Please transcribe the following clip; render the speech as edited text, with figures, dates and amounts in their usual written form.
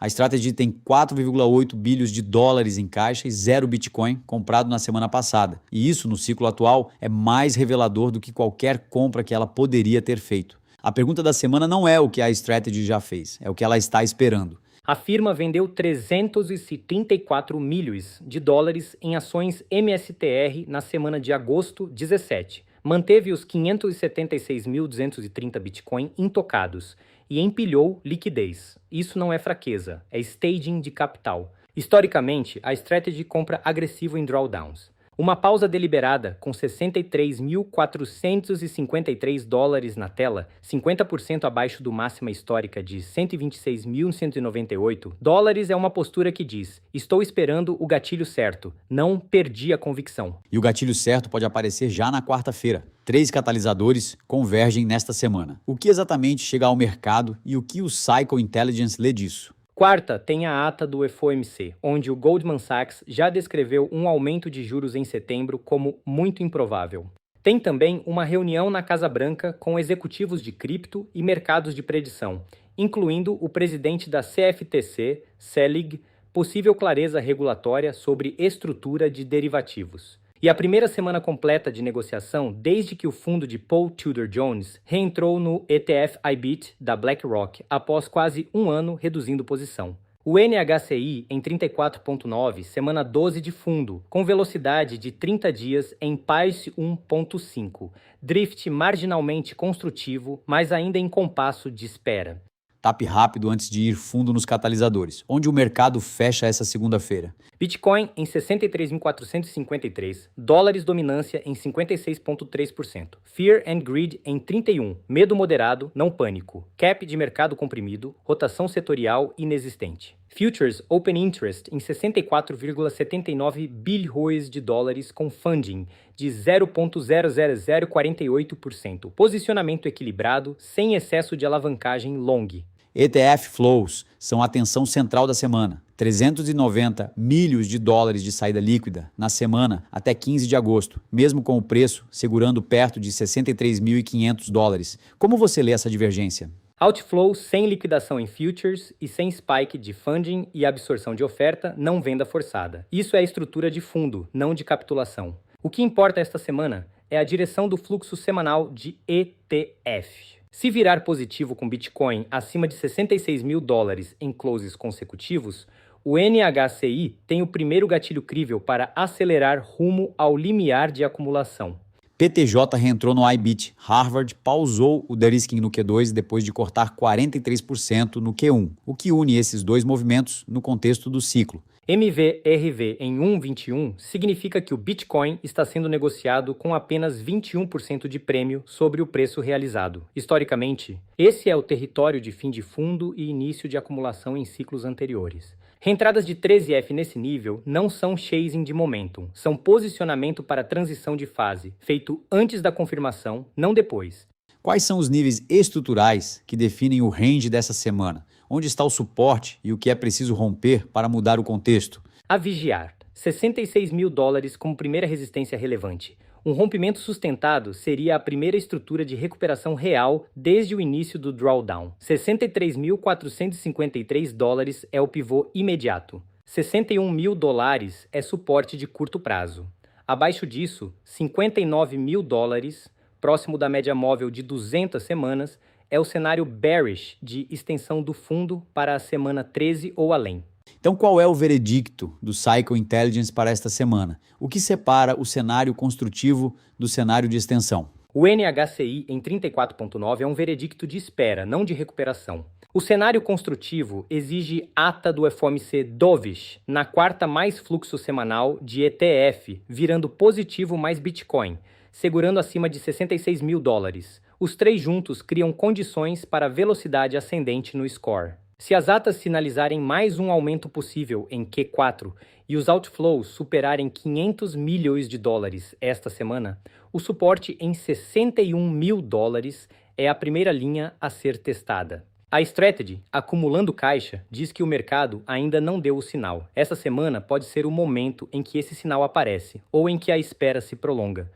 A Strategy tem 4,8 bilhões de dólares em caixa e 0 Bitcoin comprado na semana passada. E isso, no ciclo atual, é mais revelador do que qualquer compra que ela poderia ter feito. A pergunta da semana não é o que a Strategy já fez, é o que ela está esperando. A firma vendeu 374 milhões de dólares em ações MSTR na semana de agosto 17. Manteve os 576.230 Bitcoin intocados e empilhou liquidez. Isso não é fraqueza, é staging de capital. Historicamente, a Strategy compra agressivo em drawdowns. Uma pausa deliberada com 63.453 dólares na tela, 50% abaixo do máxima histórica de 126.198 dólares, é uma postura que diz: estou esperando o gatilho certo, não perdi a convicção. E o gatilho certo pode aparecer já na quarta-feira. 3 catalisadores convergem nesta semana. O que exatamente chega ao mercado e o que o Cycle Intelligence lê disso? Quarta, tem a ata do FOMC, onde o Goldman Sachs já descreveu um aumento de juros em setembro como muito improvável. Tem também uma reunião na Casa Branca com executivos de cripto e mercados de predição, incluindo o presidente da CFTC, Selig, possível clareza regulatória sobre estrutura de derivativos. E a primeira semana completa de negociação desde que o fundo de Paul Tudor Jones reentrou no ETF IBIT da BlackRock após quase um ano reduzindo posição. O NHCI em 34,9, semana 12 de fundo, com velocidade de 30 dias em PAIS 1.5. Drift marginalmente construtivo, mas ainda em compasso de espera. Tape rápido antes de ir fundo nos catalisadores. Onde o mercado fecha essa segunda-feira? Bitcoin em 63.453, dólares dominância em 56,3%, Fear and Greed em 31, medo moderado, não pânico, cap de mercado comprimido, rotação setorial inexistente. Futures Open Interest em 64,79 bilhões de dólares com funding de 0,00048%, posicionamento equilibrado, sem excesso de alavancagem long. ETF Flows são a atenção central da semana. 390 milhões de dólares de saída líquida na semana até 15 de agosto, mesmo com o preço segurando perto de 63.500 dólares. Como você lê essa divergência? Outflow sem liquidação em futures e sem spike de funding e absorção de oferta, não venda forçada. Isso é a estrutura de fundo, não de capitulação. O que importa esta semana é a direção do fluxo semanal de ETF. Se virar positivo com Bitcoin acima de 66 mil dólares em closes consecutivos, o NHCI tem o primeiro gatilho crível para acelerar rumo ao limiar de acumulação. PTJ reentrou no IBIT. Harvard pausou o derisking no Q2 depois de cortar 43% no Q1, o que une esses dois movimentos no contexto do ciclo. MVRV em 1,21 significa que o Bitcoin está sendo negociado com apenas 21% de prêmio sobre o preço realizado. Historicamente, esse é o território de fim de fundo e início de acumulação em ciclos anteriores. Reentradas de 13F nesse nível não são chasing de momentum, são posicionamento para transição de fase, feito antes da confirmação, não depois. Quais são os níveis estruturais que definem o range dessa semana? Onde está o suporte e o que é preciso romper para mudar o contexto? A vigiar. 66 mil dólares como primeira resistência relevante. Um rompimento sustentado seria a primeira estrutura de recuperação real desde o início do drawdown. 63.453 dólares é o pivô imediato. 61 mil dólares é suporte de curto prazo. Abaixo disso, 59 mil dólares, próximo da média móvel de 200 semanas, é o cenário bearish de extensão do fundo para a semana 13 ou além. Então, qual é o veredicto do Cycle Intelligence para esta semana? O que separa o cenário construtivo do cenário de extensão? O NHCI em 34,9 é um veredicto de espera, não de recuperação. O cenário construtivo exige ata do FOMC dovish na quarta mais fluxo semanal de ETF, virando positivo mais Bitcoin, segurando acima de 66 mil dólares. Os três juntos criam condições para velocidade ascendente no score. Se as atas sinalizarem mais um aumento possível em Q4 e os outflows superarem 500 milhões de dólares esta semana, o suporte em 61 mil dólares é a primeira linha a ser testada. A Strategy, acumulando caixa, diz que o mercado ainda não deu o sinal. Essa semana pode ser o momento em que esse sinal aparece ou em que a espera se prolonga.